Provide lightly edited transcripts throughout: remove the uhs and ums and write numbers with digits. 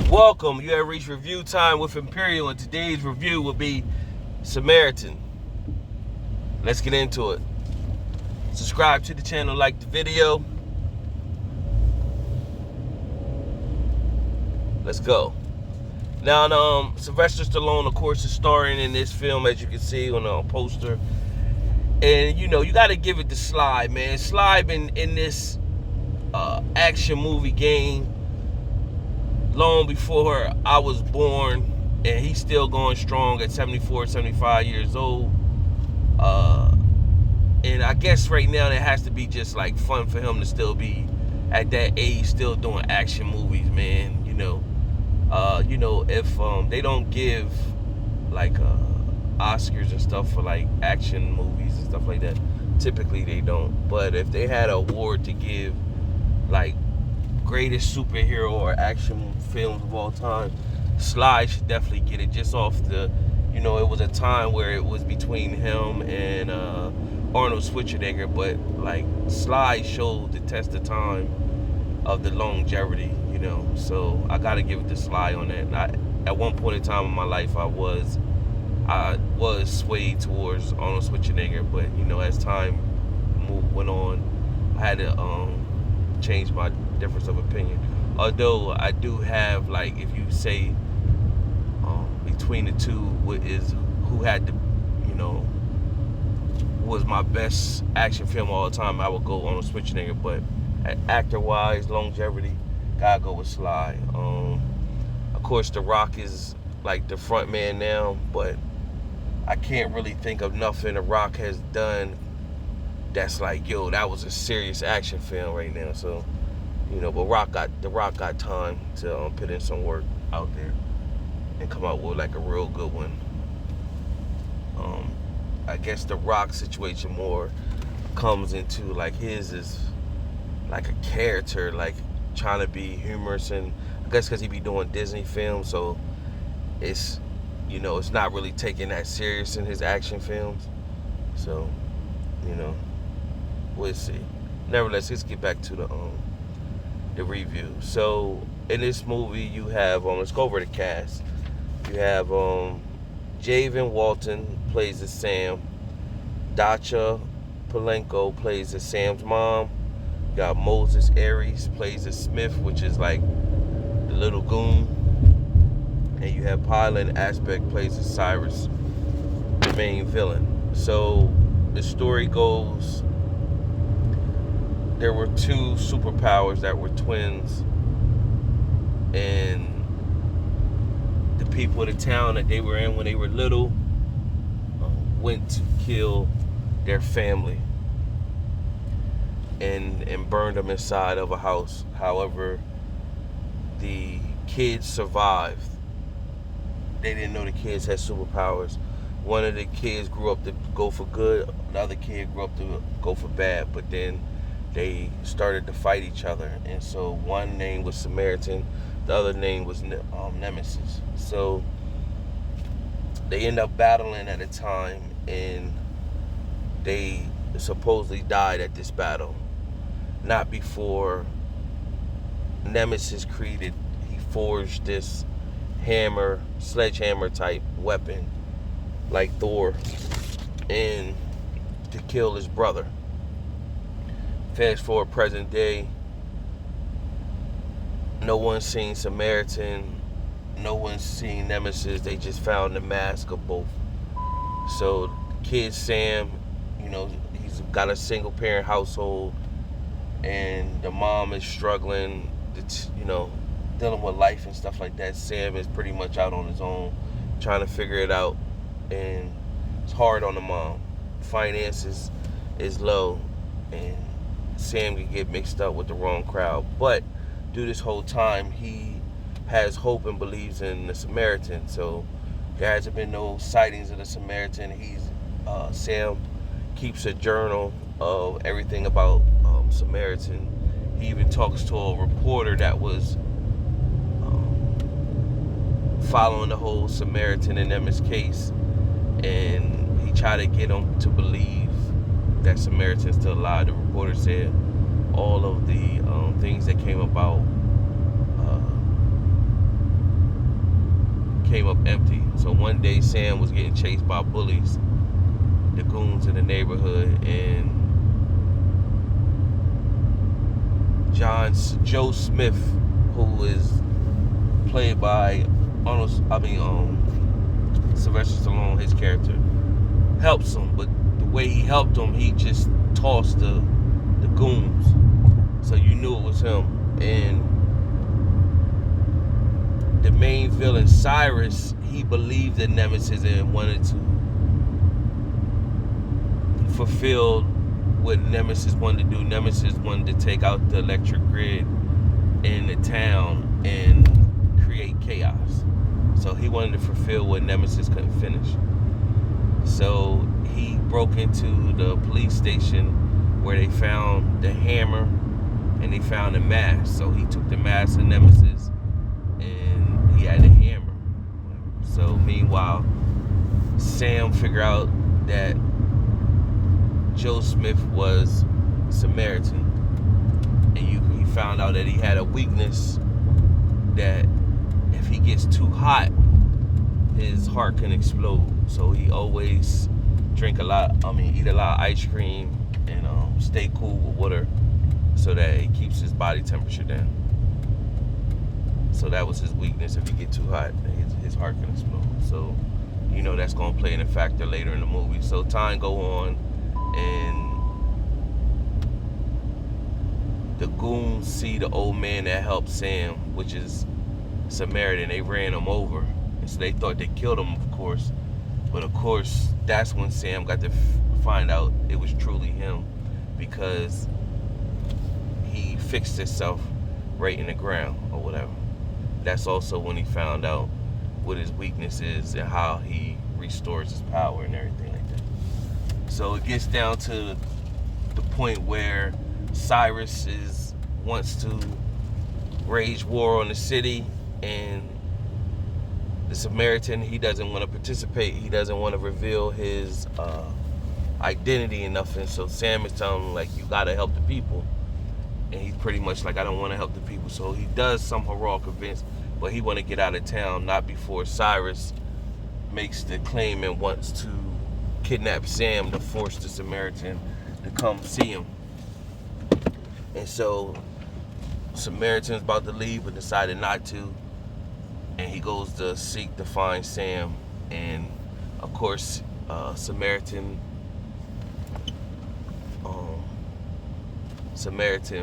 Welcome. You have reached review time with Imperial, and today's review will be Samaritan. Let's get into it. Subscribe to the channel, like the video. Let's go. Now, Sylvester Stallone, of course, is starring in this film, as you can see on the poster. And, you got to give it to Sly, man. Sly been in this action movie game long before I was born, and he's still going strong at 74, 75 years old. And I guess right now it has to be just like fun for him to still be at that age, still doing action movies, man. If they don't give like Oscars and stuff for like action movies and stuff like that, typically they don't. But if they had an award to give, like greatest superhero or action films of all time, Sly should definitely get it, just off the, it was a time where it was between him and Arnold Schwarzenegger, but like Sly showed the test of time of the longevity, so I gotta give it to Sly on that. At one point in time in my life, I was swayed towards Arnold Schwarzenegger, but as time went on, I had to change my difference of opinion. Although I do have, like, if you say between the two, who had the, was my best action film of all time, I would go Arnold Schwarzenegger. But actor-wise, longevity, gotta go with Sly. Of course, The Rock is like the front man now, but I can't really think of nothing The Rock has done that's like, yo, that was a serious action film right now. So, but The Rock got time to put in some work out there and come out with like a real good one. I guess The Rock situation more comes into like his is like a character, like trying to be humorous, and I guess because he be doing Disney films, so it's it's not really taken that serious in his action films. So we'll see. Nevertheless, let's get back to the review. So in this movie, you have let's go over the cast. You have Javen Walton plays as Sam. Dacha Polenko plays as Sam's mom. You got Moses Aries plays as Smith, which is like the little goon. And you have Pilot Aspect plays as Cyrus, the main villain. So the story goes, there were two superpowers that were twins, and the people of the town that they were in when they were little went to kill their family and burned them inside of a house. However, the kids survived. They didn't know the kids had superpowers. One of the kids grew up to go for good, the other kid grew up to go for bad, but then they started to fight each other. And so one name was Samaritan, the other name was Nemesis. So they end up battling at a time, and they supposedly died at this battle. Not before Nemesis he forged this sledgehammer type weapon, like Thor, and to kill his brother. Fast forward present day, no one's seen Samaritan, no one's seen Nemesis. They just found the mask of both. So kid Sam, he's got a single parent household, and the mom is struggling, dealing with life and stuff like that. Sam is pretty much out on his own, trying to figure it out, and it's hard on the mom. Finances is low, and Sam can get mixed up with the wrong crowd. But through this whole time, he has hope and believes in the Samaritan. So there hasn't been no sightings of the Samaritan. Sam keeps a journal of everything about Samaritan. He even talks to a reporter that was following the whole Samaritan and Nemesis case, and he tried to get him to believe that Samaritan's still alive. The reporter said all of the things that came about came up empty. So one day Sam was getting chased by bullies, the goons in the neighborhood, and Joe Smith, who is played by Sylvester Stallone, his character, helps him. But the way he helped him, he just tossed the goons, so you knew it was him. And the main villain, Cyrus, he believed in Nemesis and wanted to fulfill what Nemesis wanted to do. Nemesis wanted to take out the electric grid in the town and create chaos. So he wanted to fulfill what Nemesis couldn't finish. So he broke into the police station where they found the hammer and they found the mask. So he took the mask of Nemesis and he had the hammer. So meanwhile, Sam figured out that Joe Smith was Samaritan, and he found out that he had a weakness that if he gets too hot, his heart can explode. So he always eat a lot of ice cream and stay cool with water so that it keeps his body temperature down. So that was his weakness. If he get too hot, his heart can explode. So that's going to play in a factor later in the movie. So time go on, and the goons see the old man that helped Sam, which is Samaritan. They ran him over, and so they thought they killed him, of course. But of course, that's when Sam got to find out it was truly him, because he fixed himself right in the ground or whatever. That's also when he found out what his weakness is and how he restores his power and everything like that. So it gets down to the point where Cyrus wants to wage war on the city, and the Samaritan, he doesn't want to participate. He doesn't want to reveal his identity and nothing. So Sam is telling him, like, you gotta help the people, and he's pretty much like, I don't want to help the people. So he does some heroic events, but he want to get out of town, not before Cyrus makes the claim and wants to kidnap Sam to force the Samaritan to come see him. And so Samaritan's about to leave but decided not to, and he goes to seek to find Sam. And of course, Samaritan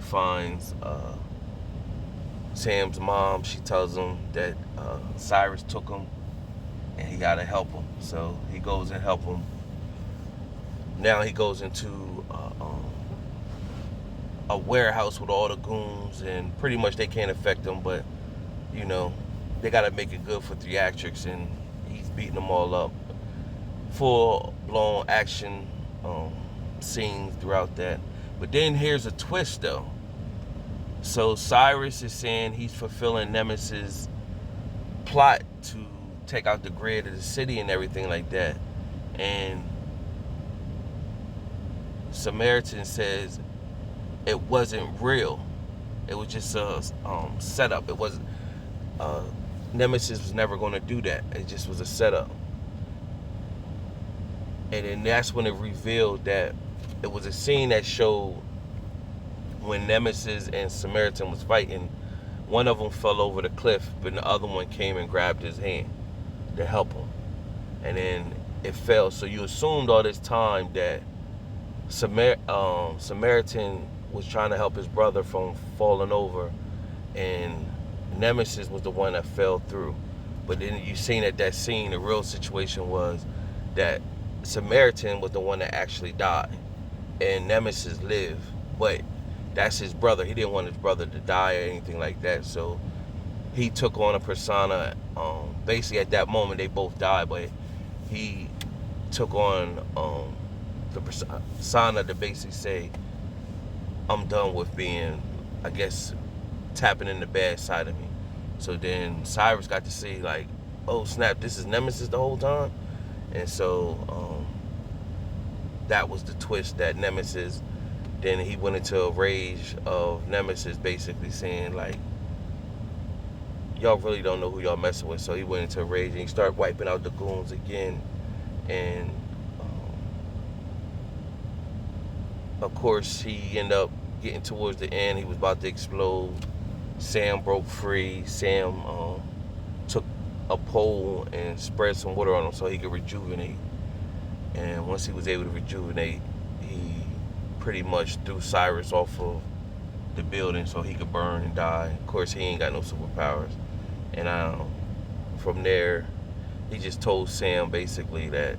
finds Sam's mom. She tells him that Cyrus took him and he gotta help him. So he goes and help him. Now he goes into a warehouse with all the goons, and pretty much they can't affect him, but they gotta make it good for theatrics, and he's beating them all up. Full blown action scenes throughout that. But then here's a twist though. So Cyrus is saying he's fulfilling Nemesis' plot to take out the grid of the city and everything like that. And Samaritan says it wasn't real. It was just a setup. It wasn't. Nemesis was never going to do that. It just was a setup. And then that's when it revealed that it was a scene that showed when Nemesis and Samaritan was fighting, one of them fell over the cliff, but the other one came and grabbed his hand to help him. And then it fell. So you assumed all this time that Samaritan was trying to help his brother from falling over, and Nemesis was the one that fell through. But then you seen at that scene, the real situation was that Samaritan was the one that actually died, and Nemesis lived. But that's his brother. He didn't want his brother to die or anything like that, so he took on a persona. Basically, at that moment, they both died, but he took on the persona to basically say, I'm done with being, I guess, tapping in the bad side of me. So then Cyrus got to see, like, oh snap, this is Nemesis the whole time. And so that was the twist, that Nemesis, then he went into a rage of Nemesis basically saying, like, y'all really don't know who y'all messing with. So he went into a rage and he started wiping out the goons again. And of course, he ended up getting towards the end. He was about to explode. Sam broke free. Sam took a pole and spread some water on him so he could rejuvenate. And once he was able to rejuvenate, he pretty much threw Cyrus off of the building so he could burn and die. Of course, he ain't got no superpowers. And from there, he just told Sam basically that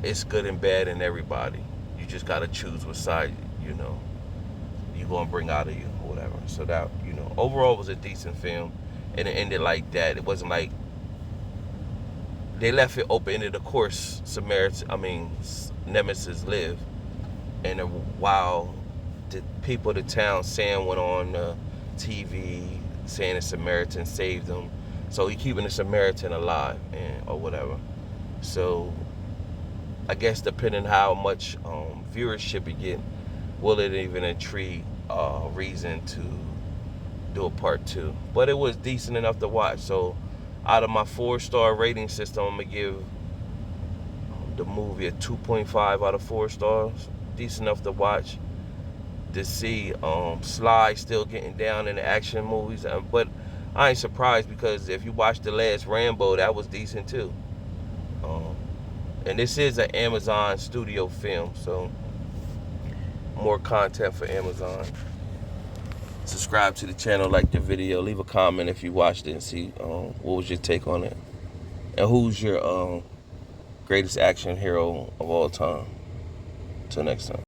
it's good and bad in everybody. You just gotta choose what side you gonna bring out of you or whatever. So that overall was a decent film, and it ended like that. It wasn't like they left it open ended. Of course, Nemesis lived, and while the people of the town, Sam went on TV saying the Samaritan saved him, so he keeping the Samaritan alive or whatever. So I guess depending how much viewership it get, will it even intrigue reason to do a part 2? But it was decent enough to watch. So out of my 4-star rating system, I'm gonna give the movie a 2.5 out of 4 stars. Decent enough to watch. To see Sly still getting down in the action movies, but I ain't surprised because if you watch the last Rambo, that was decent too. And this is an Amazon studio film, so more content for Amazon. Subscribe to the channel, like the video, leave a comment if you watched it and see what was your take on it. And who's your greatest action hero of all time. Till next time.